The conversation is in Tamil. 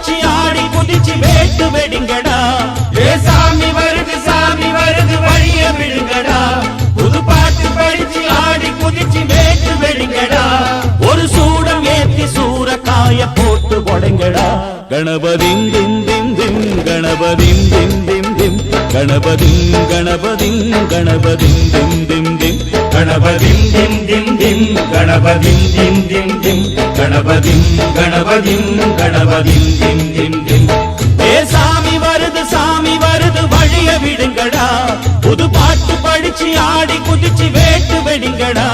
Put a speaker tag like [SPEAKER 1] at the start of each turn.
[SPEAKER 1] படிச்சு ஆடி குதிச்சு வேட்டு வெடிங்கடா. ஏ சாமி வருது வழிய விடுங்கடா. புது பாட்டு படிச்சு ஆடி குதிச்சு வேட்டு வெடிங்கடா. ஒரு சூடம் ஏத்தி சூறக்காய போட்டு கொடைங்கடா. கணபதிம் திம் திம் திம் கணபதிம் திம் திம் திம் கணபதிம் கணபதிம் கணபதிம் திம் திம் திம் கணபதிம் திம் திம் திம் கணபதிம் திம் திம் திம் கணபதிம் கணபதிம் கணபதிம் திம் திம் திம். ஏ சாமி வருது வழிய விடுங்கடா. புது பாட்டு படிச்சு ஆடி குதிச்சு வேட்டு வெடிங்கடா.